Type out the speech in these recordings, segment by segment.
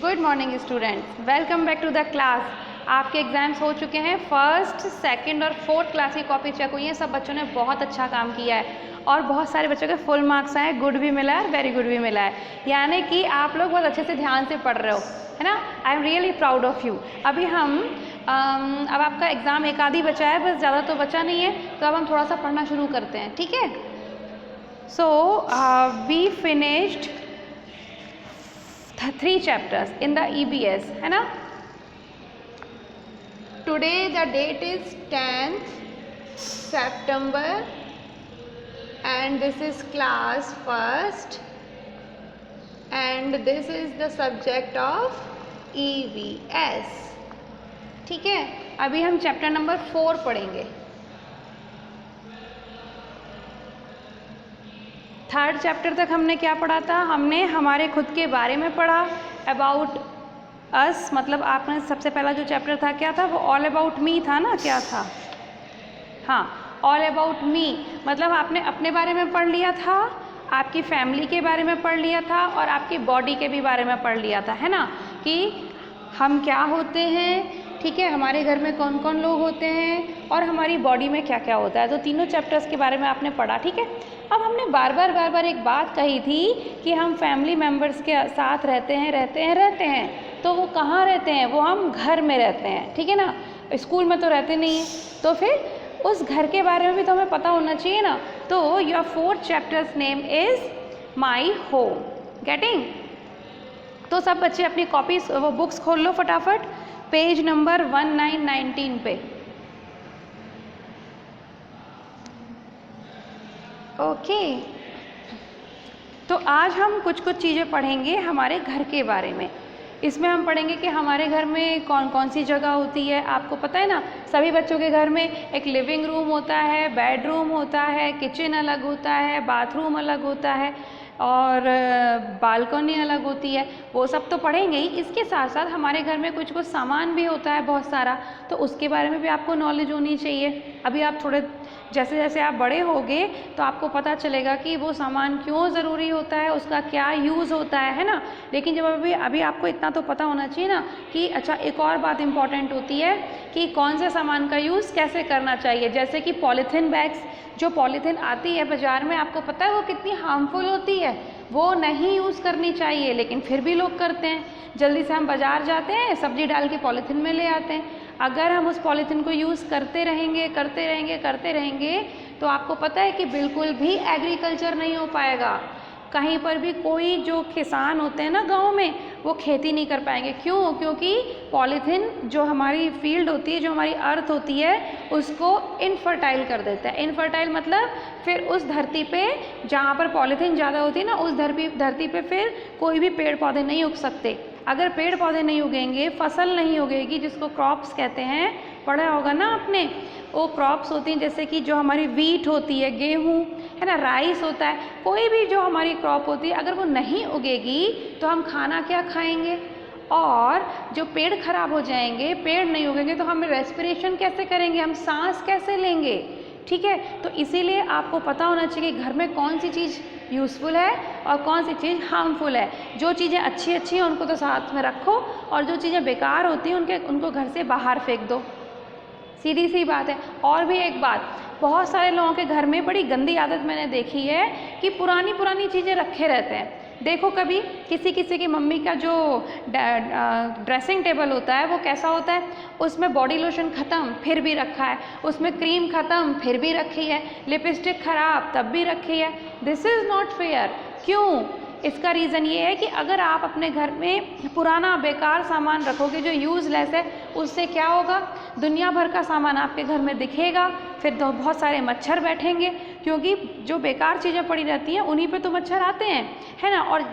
Good morning students, welcome back to the class. आपके exams हो चुके हैं। फर्स्ट, सेकंड और फोर्थ क्लास की कॉपी चेक हुई है। सब बच्चों ने बहुत अच्छा काम किया है और बहुत सारे बच्चों के फुल मार्क्स आए, गुड भी मिला है, वेरी गुड भी मिला है। यानी कि आप लोग बहुत अच्छे से ध्यान से पढ़ रहे हो, है ना। I am really proud of you. अभी हम अब आपका एग्ज़ाम एक आधी बचा है, बस ज़्यादा तो बचा नहीं है, तो अब हम थोड़ा सा पढ़ना शुरू करते हैं, ठीक है। So we finished 3 chapters in the EBS, है ना। Today the date is 10th September and this is class first and this is the subject of EBS, ठीक है। अभी हम चैप्टर नंबर 4 पढ़ेंगे। थर्ड चैप्टर तक हमने क्या पढ़ा था? हमने हमारे खुद के बारे में पढ़ा, अबाउट अस, मतलब आपने सबसे पहला जो चैप्टर था क्या था? वो ऑल अबाउट मी था ना, क्या था? हाँ, ऑल अबाउट मी, मतलब आपने अपने बारे में पढ़ लिया था, आपकी फैमिली के बारे में पढ़ लिया था और आपकी बॉडी के भी बारे में पढ़ लिया था, है ना, कि हम क्या होते हैं, ठीक है, हमारे घर में कौन कौन लोग होते हैं और हमारी बॉडी में क्या क्या होता है। तो तीनों चैप्टर्स के बारे में आपने पढ़ा, ठीक है। अब हमने बार बार एक बात कही थी कि हम फैमिली मेम्बर्स के साथ रहते हैं, तो वो कहाँ रहते हैं? वो हम घर में रहते हैं, ठीक है ना, स्कूल में तो रहते नहीं हैं। तो फिर उस घर के बारे में भी तो हमें पता होना चाहिए ना। तो your fourth chapters name is my home, getting. तो सब बच्चे अपनी कॉपीज, वो बुक्स खोल लो फटाफट, पेज नंबर 1919 पे। ओके, तो आज हम कुछ चीज़ें पढ़ेंगे हमारे घर के बारे में। इसमें हम पढ़ेंगे कि हमारे घर में कौन कौन सी जगह होती है। आपको पता है ना, सभी बच्चों के घर में एक लिविंग रूम होता है, बेडरूम होता है, किचन अलग होता है, बाथरूम अलग होता है और बालकनी अलग होती है। वो सब तो पढ़ेंगे ही, इसके साथ साथ हमारे घर में कुछ सामान भी होता है बहुत सारा, तो उसके बारे में भी आपको नॉलेज होनी चाहिए। अभी आप थोड़े जैसे जैसे आप बड़े होगे तो आपको पता चलेगा कि वो सामान क्यों ज़रूरी होता है, उसका क्या यूज़ होता है ना। लेकिन जब अभी आपको इतना तो पता होना चाहिए ना कि अच्छा, एक और बात इम्पॉर्टेंट होती है कि कौन से सामान का यूज़ कैसे करना चाहिए। जैसे कि पॉलीथीन बैग्स, जो पॉलीथीन आती है बाज़ार में, आपको पता है वो कितनी हार्मफुल होती है, वो नहीं यूज़ करनी चाहिए, लेकिन फिर भी लोग करते हैं। जल्दी से हम बाज़ार जाते हैं, सब्जी डाल के पॉलीथीन में ले आते हैं। अगर हम उस पॉलीथीन को यूज़ करते रहेंगे तो आपको पता है कि बिल्कुल भी एग्रीकल्चर नहीं हो पाएगा। कहीं पर भी कोई जो किसान होते हैं ना गांव में, वो खेती नहीं कर पाएंगे। क्यों? क्योंकि पॉलीथीन जो हमारी फील्ड होती है, जो हमारी अर्थ होती है, उसको इनफर्टाइल कर देता है। इनफर्टाइल मतलब फिर उस धरती पे जहाँ पर पॉलीथीन ज़्यादा होती है ना, उस धरती पे फिर कोई भी पेड़ पौधे नहीं उग सकते। अगर पेड़ पौधे नहीं उगेंगे, फसल नहीं उगेगी, जिसको क्रॉप्स कहते हैं, पढ़ा होगा ना आपने। वो क्रॉप्स होती हैं जैसे कि जो हमारी वीट होती है, गेहूँ है ना, राइस होता है, कोई भी जो हमारी क्रॉप होती है, अगर वो नहीं उगेगी तो हम खाना क्या खाएंगे? और जो पेड़ खराब हो जाएंगे, पेड़ नहीं उगेंगे तो हम रेस्पिरेशन कैसे करेंगे, हम सांस कैसे लेंगे, ठीक है। तो इसीलिए आपको पता होना चाहिए कि घर में कौन सी चीज़ यूज़फुल है और कौन सी चीज़ हार्मफुल है। जो चीज़ें अच्छी हैं उनको तो साथ में रखो और जो चीज़ें बेकार होती हैं उनको घर से बाहर फेंक दो, सीधी सी बात है। और भी एक बात, बहुत सारे लोगों के घर में बड़ी गंदी आदत मैंने देखी है कि पुरानी चीज़ें रखे रहते हैं। देखो कभी किसी की मम्मी का जो ड्रेसिंग टेबल होता है वो कैसा होता है, उसमें बॉडी लोशन ख़त्म फिर भी रखा है, उसमें क्रीम ख़त्म फिर भी रखी है, लिपस्टिक ख़राब तब भी रखी है। This is not fair. क्यों? इसका रीज़न ये है कि अगर आप अपने घर में पुराना बेकार सामान रखोगे जो यूज़लेस है, उससे क्या होगा? दुनिया भर का सामान आपके घर में दिखेगा, फिर तो बहुत सारे मच्छर बैठेंगे, क्योंकि जो बेकार चीज़ें पड़ी रहती हैं उन्हीं पे तो मच्छर आते हैं, है ना। और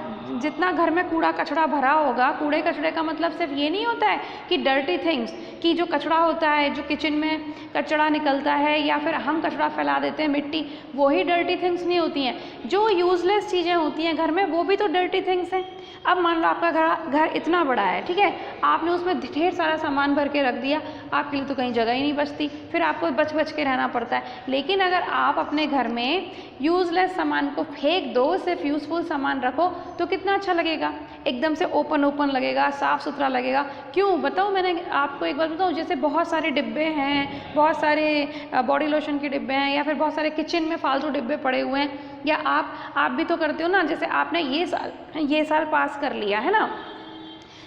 जितना घर में कूड़ा कचरा भरा होगा, कूड़े कचरे का मतलब सिर्फ ये नहीं होता है कि डर्टी थिंग्स, कि जो कचरा होता है, जो किचन में कचरा निकलता है या फिर हम कचरा फैला देते हैं, मिट्टी, वही डर्टी थिंग्स नहीं होती हैं। जो यूज़लेस चीज़ें होती हैं घर में, वो भी तो डर्टी थिंग्स हैं। अब मान लो आपका घर इतना बड़ा है, ठीक है, आपने उसमें ढेर सारा सामान भर के रख दिया, आपके लिए तो कहीं जगह ही नहीं बचती, फिर आपको बच के रहना रहना पड़ता है। लेकिन अगर आप अपने घर में यूज़लेस सामान को फेंक दो, सिर्फ यूज़फुल सामान रखो, तो कितना अच्छा लगेगा, एकदम से ओपन ओपन लगेगा, साफ़ सुथरा लगेगा। क्यों बताऊँ, मैंने आपको एक बात बताऊँ, जैसे बहुत सारे डिब्बे हैं, बहुत सारे बॉडी लोशन के डिब्बे हैं, या फिर बहुत सारे किचन में फालतू डिब्बे पड़े हुए हैं, या आप भी तो करते हो ना, जैसे आपने ये साल पास कर लिया है ना,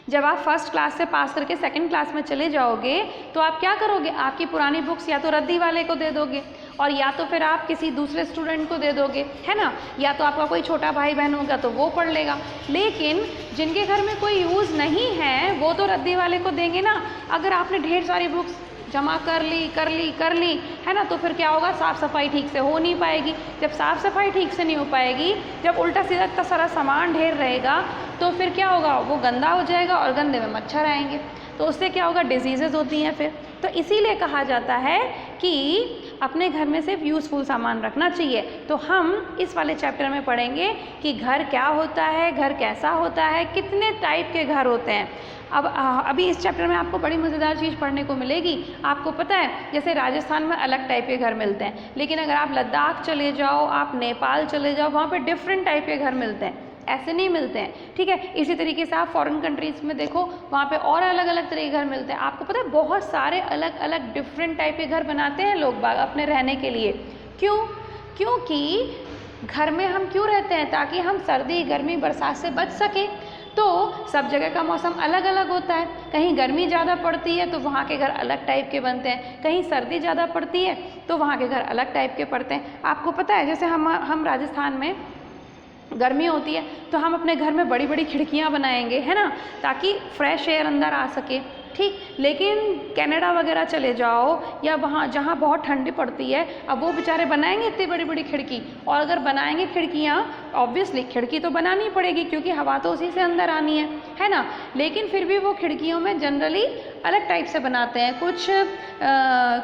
जब आप फर्स्ट क्लास से पास करके सेकंड क्लास में चले जाओगे तो आप क्या करोगे, आपकी पुरानी बुक्स या तो रद्दी वाले को दे दोगे, और या तो फिर आप किसी दूसरे स्टूडेंट को दे दोगे, है ना, या तो आपका कोई छोटा भाई बहन होगा तो वो पढ़ लेगा। लेकिन जिनके घर में कोई यूज़ नहीं है वो तो रद्दी वाले को देंगे ना। अगर आपने ढेर सारी बुक्स जमा कर ली है ना, तो फिर क्या होगा, साफ़ सफाई ठीक से हो नहीं पाएगी। जब साफ़ सफाई ठीक से नहीं हो पाएगी, जब उल्टा सीधा इतना सारा सामान ढेर रहेगा, तो फिर क्या होगा, वो गंदा हो जाएगा और गंदे में मच्छर आएंगे, तो उससे क्या होगा, डिजीज़ेज़ होती हैं फिर। तो इसीलिए कहा जाता है कि अपने घर में सिर्फ यूज़फुल सामान रखना चाहिए। तो हम इस वाले चैप्टर में पढ़ेंगे कि घर क्या होता है, घर कैसा होता है, कितने टाइप के घर होते हैं। अब अभी इस चैप्टर में आपको बड़ी मज़ेदार चीज़ पढ़ने को मिलेगी। आपको पता है, जैसे राजस्थान में अलग टाइप के घर मिलते हैं, लेकिन अगर आप लद्दाख चले जाओ, आप नेपाल चले जाओ, वहाँ पे डिफरेंट टाइप के घर मिलते हैं, ऐसे नहीं मिलते हैं, ठीक है। इसी तरीके से आप फॉरेन कंट्रीज़ में देखो, वहाँ पे और अलग अलग तरह के घर मिलते हैं। आपको पता है, बहुत सारे अलग अलग डिफरेंट टाइप के घर बनाते हैं लोग बाग अपने रहने के लिए। क्यों? क्योंकि घर में हम क्यों रहते हैं, ताकि हम सर्दी गर्मी बरसात से बच सकें। तो सब जगह का मौसम अलग अलग होता है, कहीं गर्मी ज़्यादा पड़ती है तो वहाँ के घर अलग टाइप के बनते हैं, कहीं सर्दी ज़्यादा पड़ती है तो वहाँ के घर अलग टाइप के पड़ते हैं। आपको पता है, जैसे हम राजस्थान में गर्मी होती है तो हम अपने घर में बड़ी बड़ी खिड़कियाँ बनाएंगे, है ना, ताकि फ्रेश एयर अंदर आ सके, ठीक। लेकिन कनाडा वगैरह चले जाओ, या वहाँ जहाँ बहुत ठंडी पड़ती है, अब वो बेचारे बनाएंगे इतनी बड़ी बड़ी खिड़की, और अगर बनाएंगे खिड़कियाँ, ऑब्वियसली खिड़की तो बनानी पड़ेगी क्योंकि हवा तो उसी से अंदर आनी है ना। लेकिन फिर भी वो खिड़कियों में जनरली अलग टाइप से बनाते हैं, कुछ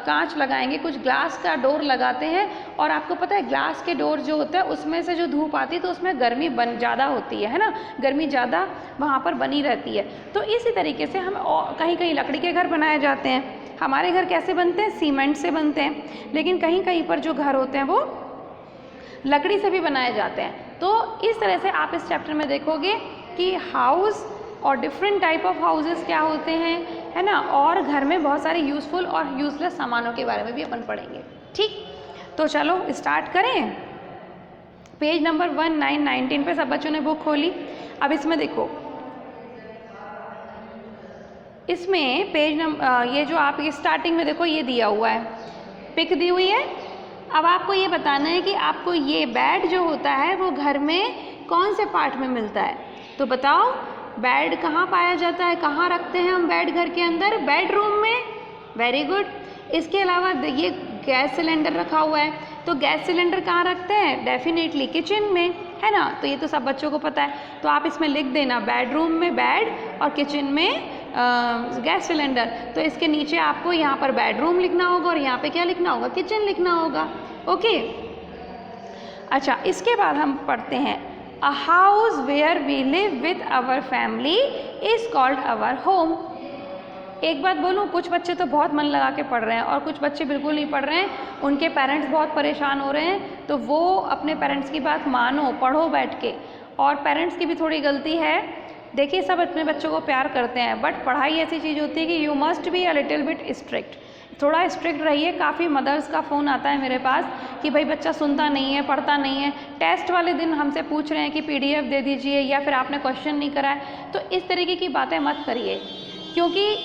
कांच लगाएंगे, कुछ ग्लास का डोर लगाते हैं। और आपको पता है, ग्लास के डोर जो होता है उसमें से जो धूप आती है तो उसमें गर्मी ज़्यादा होती है ना, गर्मी ज़्यादा वहाँ पर बनी रहती है। तो इसी तरीके से हम कहीं कहीं लकड़ी के घर बनाए जाते हैं। हमारे घर कैसे बनते हैं, सीमेंट से बनते हैं, लेकिन कहीं कहीं पर जो घर होते हैं वो लकड़ी से भी बनाए जाते हैं। तो इस तरह से आप इस चैप्टर में देखोगे कि हाउस और डिफरेंट टाइप ऑफ हाउसेस क्या होते हैं, है ना, और घर में बहुत सारे यूज़फुल और यूज़लेस सामानों के बारे में भी अपन पढ़ेंगे, ठीक। तो चलो स्टार्ट करें। पेज नंबर 1919 पे सब बच्चों ने बुक खोली। अब इसमें देखो, इसमें पेज नंबर ये जो आप स्टार्टिंग में देखो, ये दिया हुआ है, पिक दी हुई है। अब आपको ये बताना है कि आपको ये बेड जो होता है वो घर में कौन से पार्ट में मिलता है। तो बताओ, बेड कहाँ पाया जाता है, कहाँ रखते हैं हम बेड घर के अंदर, बेडरूम में। Very good. इसके अलावा ये गैस सिलेंडर रखा हुआ है, तो गैस सिलेंडर कहाँ रखते हैं, डेफिनेटली किचन में, है ना। तो ये तो सब बच्चों को पता है। तो आप इसमें लिख देना, बेडरूम में बेड और किचन में गैस सिलेंडर। तो इसके नीचे आपको यहाँ पर बेडरूम लिखना होगा और यहाँ पे क्या लिखना होगा, किचन लिखना होगा, ओके। अच्छा, इसके बाद हम पढ़ते हैं, a house where we live with our family is called our home. एक बात बोलूँ, कुछ बच्चे तो बहुत मन लगा के पढ़ रहे हैं और कुछ बच्चे बिल्कुल नहीं पढ़ रहे हैं, उनके पेरेंट्स बहुत परेशान हो रहे हैं। तो वो अपने पेरेंट्स की बात मानो, पढ़ो बैठ के। और पेरेंट्स की भी थोड़ी गलती है। देखिए, सब अपने बच्चों को प्यार करते हैं, बट पढ़ाई ऐसी चीज़ होती है कि you must be a little bit strict, थोड़ा स्ट्रिक्ट रहिए। काफ़ी मदर्स का फ़ोन आता है मेरे पास कि भाई बच्चा सुनता नहीं है, पढ़ता नहीं है, टेस्ट वाले दिन हमसे पूछ रहे हैं कि PDF दे दीजिए, या फिर आपने क्वेश्चन नहीं करा है। तो इस तरीके की बातें मत करिए, क्योंकि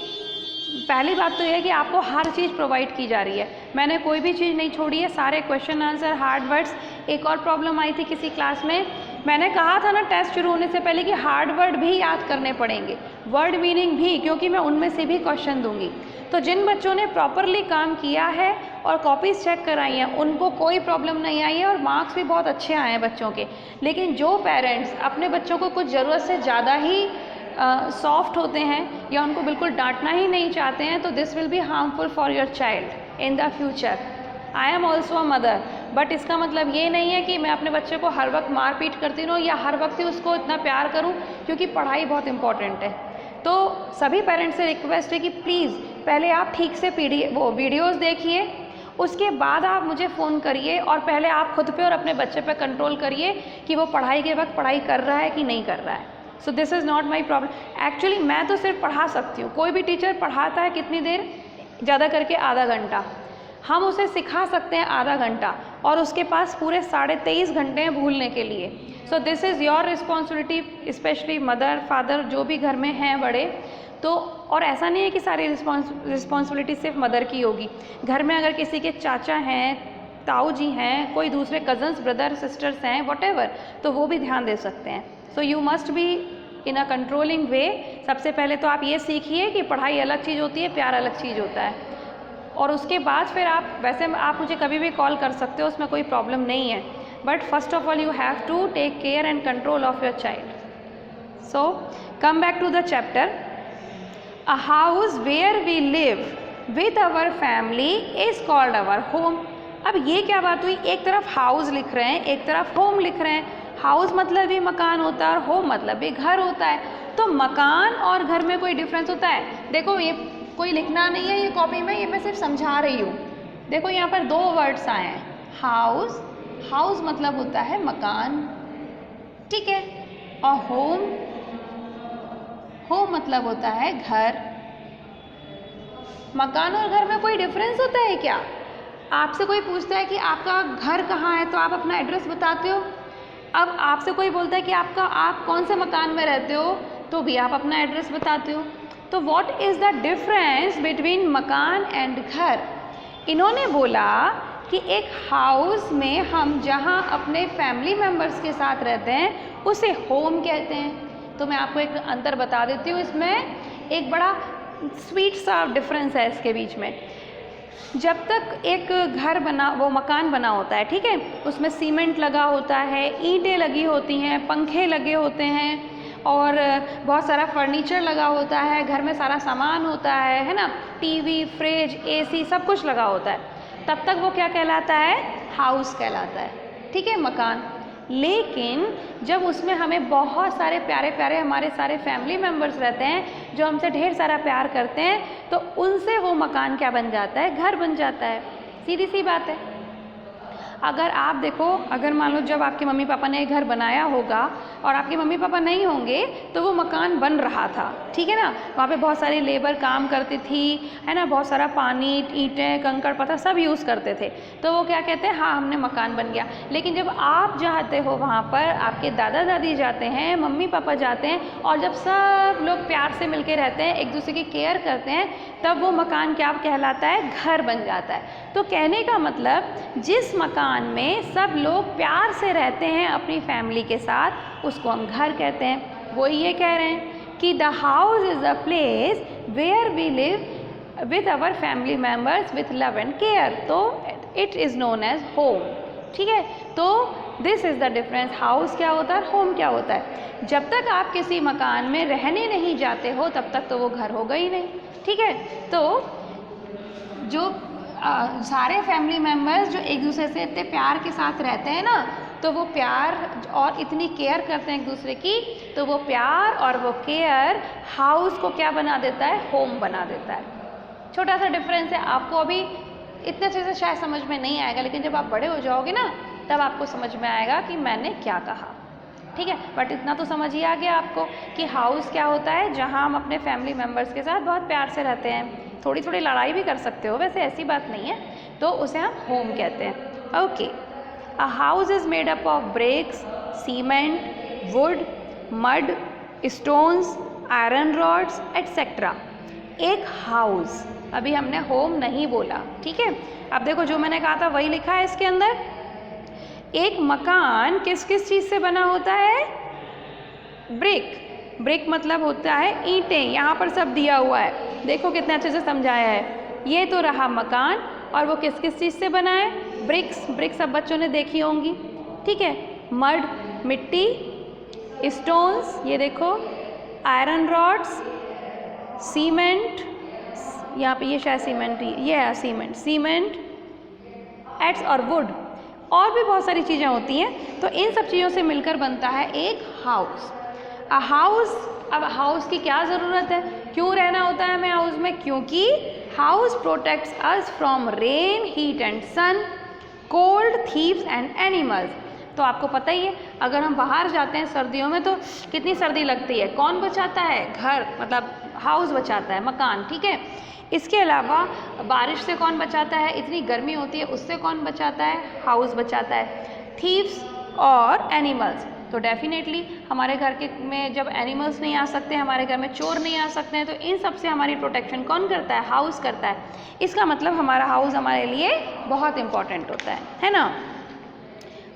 पहली बात तो यह है कि आपको हर चीज़ प्रोवाइड की जा रही है। मैंने कोई भी चीज़ नहीं छोड़ी है, सारे क्वेश्चन आंसर, हार्ड वर्ड्स। एक और प्रॉब्लम आई थी किसी क्लास में, मैंने कहा था ना टेस्ट शुरू होने से पहले कि हार्ड वर्ड भी याद करने पड़ेंगे, वर्ड मीनिंग भी, क्योंकि मैं उनमें से भी क्वेश्चन दूंगी। तो जिन बच्चों ने प्रॉपरली काम किया है और कॉपीज़ चेक कराई हैं, उनको कोई प्रॉब्लम नहीं आई है और मार्क्स भी बहुत अच्छे आए हैं बच्चों के। लेकिन जो पेरेंट्स अपने बच्चों को कुछ ज़रूरत से ज़्यादा ही सॉफ्ट होते हैं या उनको बिल्कुल डांटना ही नहीं चाहते हैं, तो this will be harmful for your child in the future. I am also a mother, but इसका मतलब ये नहीं है कि मैं अपने बच्चे को हर वक्त मार पीट करती रहूँ या हर वक्त ही उसको इतना प्यार करूँ, क्योंकि पढ़ाई बहुत इंपॉर्टेंट है। तो सभी पेरेंट्स से रिक्वेस्ट है कि प्लीज़ पहले आप ठीक से वीडियोज़ देखिए, उसके बाद आप मुझे फ़ोन करिए और पहले आप खुद पे और अपने बच्चे पे कंट्रोल करिए कि वो पढ़ाई के वक्त पढ़ाई कर रहा है कि नहीं कर रहा है। So this is not my problem. Actually मैं तो सिर्फ पढ़ा सकती हूँ, कोई भी टीचर पढ़ाता है कितनी देर, ज़्यादा करके आधा घंटा, हम उसे सिखा सकते हैं आधा घंटा, और उसके पास पूरे 23.5 घंटे हैं भूलने के लिए। So this is your responsibility, specially mother father जो भी घर में हैं बड़े। तो और ऐसा नहीं है कि सारी रिस्पॉन्सिबिलिटी सिर्फ मदर की होगी, घर में अगर किसी के चाचा हैं, ताऊ जी हैं, कोई दूसरे कज़न्स ब्रदर सिस्टर्स हैं, वॉटेवर, तो वो भी ध्यान दे सकते हैं। So you must be in a controlling way. सबसे पहले तो आप ये सीखिए कि पढ़ाई अलग चीज़ होती है, प्यार अलग चीज़ होता है, और उसके बाद फिर आप वैसे आप मुझे कभी भी कॉल कर सकते हो, उसमें कोई प्रॉब्लम नहीं है, but first of all you have to take care and control of your child. So come back to the chapter. A house where we live with our family is called our home. अब ये क्या बात हुई, एक तरफ house लिख रहे हैं, एक तरफ होम लिख रहे हैं। हाउस मतलब भी मकान होता है और होम मतलब भी घर होता है, तो मकान और घर में कोई डिफरेंस होता है? देखो ये कोई लिखना नहीं है ये कॉपी में, ये मैं सिर्फ समझा रही हूँ। देखो यहाँ पर 2 वर्ड्स आए हैं, हाउस, हाउस मतलब होता है मकान, ठीक है, और होम, होम मतलब होता है घर। मकान और घर में कोई डिफरेंस होता है क्या? आपसे कोई पूछता है कि आपका घर कहाँ है, तो आप अपना एड्रेस बताते हो। अब आपसे कोई बोलता है कि आप कौन से मकान में रहते हो, तो भी आप अपना एड्रेस बताते हो। तो what is the difference between मकान एंड घर? इन्होंने बोला कि एक हाउस में हम जहाँ अपने फैमिली मेम्बर्स के साथ रहते हैं उसे होम कहते हैं। तो मैं आपको एक अंतर बता देती हूँ, इसमें एक बड़ा स्वीट सा डिफरेंस है इसके बीच में। जब तक एक घर बना, वो मकान बना होता है, ठीक है, उसमें सीमेंट लगा होता है, ईंटें लगी होती हैं, पंखे लगे होते हैं, और बहुत सारा फर्नीचर लगा होता है, घर में सारा सामान होता है ना, टीवी, फ्रिज, एसी, सब कुछ लगा होता है, तब तक वो क्या कहलाता है? हाउस कहलाता है, ठीक है, मकान। लेकिन जब उसमें हमें बहुत सारे प्यारे प्यारे हमारे सारे फैमिली मेम्बर्स रहते हैं जो हमसे ढेर सारा प्यार करते हैं, तो उनसे वो मकान क्या बन जाता है? घर बन जाता है। सीधी सी बात है। अगर आप देखो, अगर मान लो जब आपके मम्मी पापा ने घर बनाया होगा और आपके मम्मी पापा नहीं होंगे तो वो मकान बन रहा था, ठीक है ना, वहाँ पे बहुत सारी लेबर काम करती थी, है ना, बहुत सारा पानी, ईंटें, कंकड़ पत्थर सब यूज़ करते थे, तो वो क्या कहते हैं? हाँ, हमने मकान बन गया। लेकिन जब आप जाते हो वहाँ पर, आपके दादा दादी जाते हैं, मम्मी पापा जाते हैं, और जब सब लोग प्यार से मिलके रहते हैं, एक दूसरे की केयर करते हैं, तब वो मकान क्या कहलाता है? घर बन जाता है। तो कहने का मतलब, जिस मकान में सब लोग प्यार से रहते हैं अपनी फैमिली के साथ, उसको हम घर कहते हैं। वो ये कह रहे हैं कि the house is a place where we live with our family members with love and care, तो it is known as home, ठीक है। तो this is the difference, house क्या होता है, होम क्या होता है। जब तक आप किसी मकान में रहने नहीं जाते हो तब तक तो वो घर होगा ही नहीं, ठीक है। तो जो सारे फैमिली मेम्बर्स जो एक दूसरे से इतने प्यार के साथ रहते हैं ना, तो वो प्यार और इतनी केयर करते हैं एक दूसरे की, तो वो प्यार और वो केयर हाउस को क्या बना देता है? होम बना देता है। छोटा सा डिफरेंस है, आपको अभी इतने अच्छे से शायद समझ में नहीं आएगा, लेकिन जब आप बड़े हो जाओगे ना तब आपको समझ में आएगा कि मैंने क्या कहा, ठीक है। बट इतना तो समझ ही आ गया आपको कि हाउस क्या होता है, जहाँ हम अपने फैमिली मेम्बर्स के साथ बहुत प्यार से रहते हैं, थोड़ी थोड़ी लड़ाई भी कर सकते हो, वैसे ऐसी बात नहीं है, तो उसे हम होम कहते हैं। Okay, a house is made up of BRICS, cement, would, mud, stones, iron rods etcetera. एक हाउस, अभी हमने होम नहीं बोला, ठीक है। अब देखो जो मैंने कहा था वही लिखा है इसके अंदर। एक मकान किस किस चीज़ से बना होता है? ब्रिक, ब्रिक मतलब होता है ईंटें, यहाँ पर सब दिया हुआ है, देखो कितने अच्छे से समझाया है। ये तो रहा मकान, और वो किस किस चीज़ से बना है? ब्रिक्स, ब्रिक्स सब बच्चों ने देखी होंगी, ठीक है। मड, मिट्टी, स्टोन्स, ये देखो, आयरन रॉड्स, सीमेंट, यहाँ पे ये शायद सीमेंट, ये है सीमेंट, सीमेंट, एट्स और वुड, और भी बहुत सारी चीज़ें होती हैं। तो इन सब चीज़ों से मिलकर बनता है एक हाउस। हाउस, अब हाउस की क्या ज़रूरत है, क्यों रहना होता है हमें हाउस में? क्योंकि house protects us from rain, heat and sun, cold, thieves and animals. तो आपको पता ही है, अगर हम बाहर जाते हैं सर्दियों में तो कितनी सर्दी लगती है, कौन बचाता है? घर, मतलब हाउस बचाता है, मकान, ठीक है। इसके अलावा बारिश से कौन बचाता है? इतनी गर्मी होती है, उससे कौन बचाता है? हाउस बचाता है। थीव्स और एनिमल्स, तो डेफिनेटली हमारे घर के में जब एनिमल्स नहीं आ सकते, हमारे घर में चोर नहीं आ सकते हैं, तो इन सब से हमारी प्रोटेक्शन कौन करता है? हाउस करता है। इसका मतलब हमारा हाउस हमारे लिए बहुत इम्पॉर्टेंट होता है ना।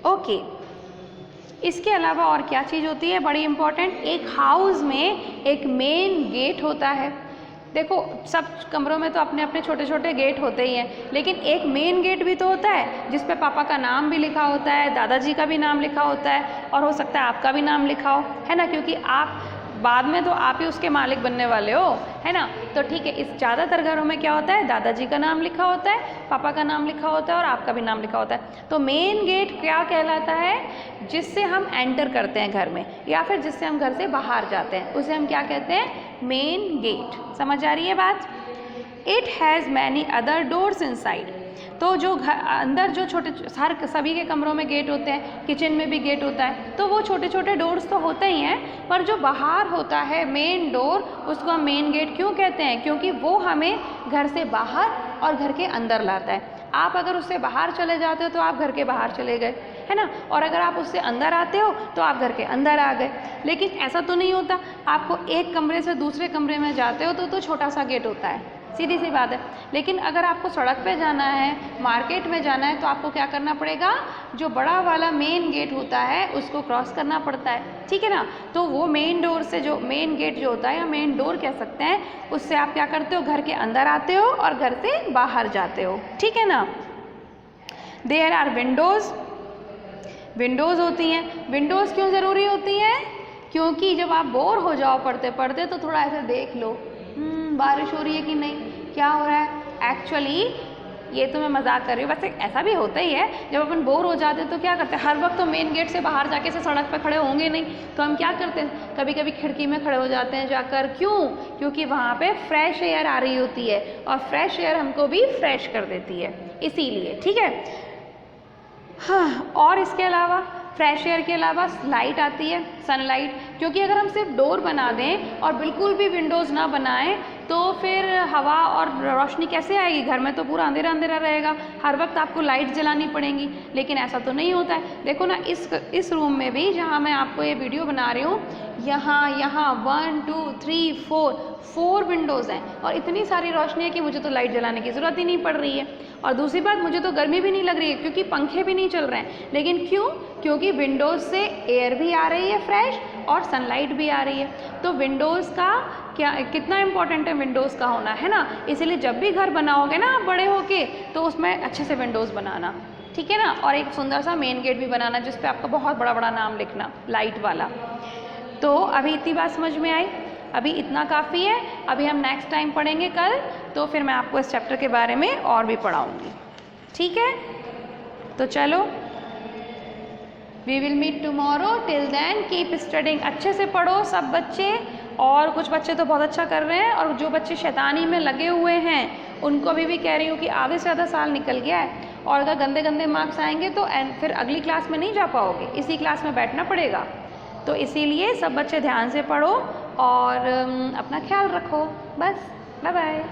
ओके, इसके अलावा और क्या चीज़ होती है बड़ी इम्पॉर्टेंट? एक हाउस में एक मेन गेट होता है। देखो, सब कमरों में तो अपने अपने छोटे छोटे गेट होते ही हैं, लेकिन एक मेन गेट भी तो होता है जिस पे पापा का नाम भी लिखा होता है, दादाजी का भी नाम लिखा होता है, और हो सकता है आपका भी नाम लिखा हो, है ना, क्योंकि आप बाद में तो आप ही उसके मालिक बनने वाले हो, है ना। तो ठीक है, इस ज़्यादातर घरों में क्या होता है? दादाजी का नाम लिखा होता है, पापा का नाम लिखा होता है और आपका भी नाम लिखा होता है। तो मेन गेट क्या कहलाता है? जिससे हम एंटर करते हैं घर में, या फिर जिससे हम घर से बाहर जाते हैं, उसे हम क्या कहते हैं? Main gate. समझ आ रही है बात? It has many other doors inside. तो जो घर अंदर जो छोटे हर सभी के कमरों में गेट होते हैं, किचन में भी गेट होता है, तो वो छोटे छोटे डोर्स तो होते ही हैं, पर जो बाहर होता है मेन डोर, उसको हम मेन गेट क्यों कहते हैं? क्योंकि वो हमें घर से बाहर और घर के अंदर लाता है। आप अगर उससे बाहर चले जाते हो तो आप घर के बाहर चले गए, है ना, और अगर आप उससे अंदर आते हो तो आप घर के अंदर आ गए। लेकिन ऐसा तो नहीं होता, आपको एक कमरे से दूसरे कमरे में जाते हो तो छोटा सा गेट होता है, सीधी सी बात है। लेकिन अगर आपको सड़क पे जाना है, मार्केट में जाना है, तो आपको क्या करना पड़ेगा? जो बड़ा वाला मेन गेट होता है उसको क्रॉस करना पड़ता है, ठीक है ना। तो वो मेन डोर से, जो मेन गेट जो होता है या मेन डोर कह सकते हैं, उससे आप क्या करते हो? घर के अंदर आते हो और घर से बाहर जाते हो, ठीक है ना। देयर आर विंडोज़, विंडोज़ होती हैं। विंडोज़ क्यों ज़रूरी होती हैं? क्योंकि जब आप बोर हो जाओ पढ़ते पढ़ते तो थोड़ा ऐसे देख लो, बारिश हो रही है कि नहीं, क्या हो रहा है। एक्चुअली ये तो मैं मजाक कर रही हूँ, वैसे ऐसा भी होता ही है। जब अपन बोर हो जाते हैं तो क्या करते हैं? हर वक्त तो मेन गेट से बाहर जाके से सड़क पर खड़े होंगे नहीं, तो हम क्या करते हैं? कभी कभी खिड़की में खड़े हो जाते हैं जाकर। क्यों? क्योंकि वहाँ पे फ्रेश एयर आ रही होती है, और फ्रेश एयर हमको भी फ्रेश कर देती है, इसीलिए, ठीक है। हाँ, और इसके अलावा फ्रेश एयर के अलावा लाइट आती है, सनलाइट। क्योंकि अगर हम सिर्फ डोर बना दें और बिल्कुल भी विंडोज़ ना बनाएं तो फिर हवा और रोशनी कैसे आएगी? घर में तो पूरा अंधेरा अंधेरा रहेगा, हर वक्त आपको लाइट जलानी पड़ेंगी। लेकिन ऐसा तो नहीं होता है। देखो ना, इस रूम में भी जहाँ मैं आपको ये वीडियो बना रही हूँ, यहाँ 1 2 3 4 विंडोज़ हैं, और इतनी सारी रोशनी है कि मुझे तो लाइट जलाने की ज़रूरत ही नहीं पड़ रही है। और दूसरी बात, मुझे तो गर्मी भी नहीं लग रही है क्योंकि पंखे भी नहीं चल रहे हैं। लेकिन क्यों? क्योंकि विंडोज़ से एयर भी आ रही है फ्रेश, और सनलाइट भी आ रही है। तो विंडोज़ का कितना इम्पोर्टेंट है विंडोज़ का होना, है ना। इसलिए जब भी घर बनाओगे ना आप बड़े होके, तो उसमें अच्छे से विंडोज़ बनाना, ठीक है ना। और एक सुंदर सा मेन गेट भी बनाना जिस पे आपका बहुत बड़ा बड़ा नाम लिखना, लाइट वाला। तो अभी इतनी बात समझ में आई, अभी इतना काफ़ी है। अभी हम नेक्स्ट टाइम पढ़ेंगे कल, तो फिर मैं आपको इस चैप्टर के बारे में और भी पढ़ाऊँगी, ठीक है। तो चलो, we will meet tomorrow, till then keep studying. अच्छे से पढ़ो सब बच्चे, और कुछ बच्चे तो बहुत अच्छा कर रहे हैं, और जो बच्चे शैतानी में लगे हुए हैं उनको भी कह रही हूँ कि आधे से ज़्यादा साल निकल गया है, और अगर गंदे गंदे मार्क्स आएंगे तो फिर अगली क्लास में नहीं जा पाओगे, इसी क्लास में बैठना पड़ेगा। तो इसीलिए सब बच्चे ध्यान से पढ़ो और अपना ख्याल रखो। बस, बाय बाय।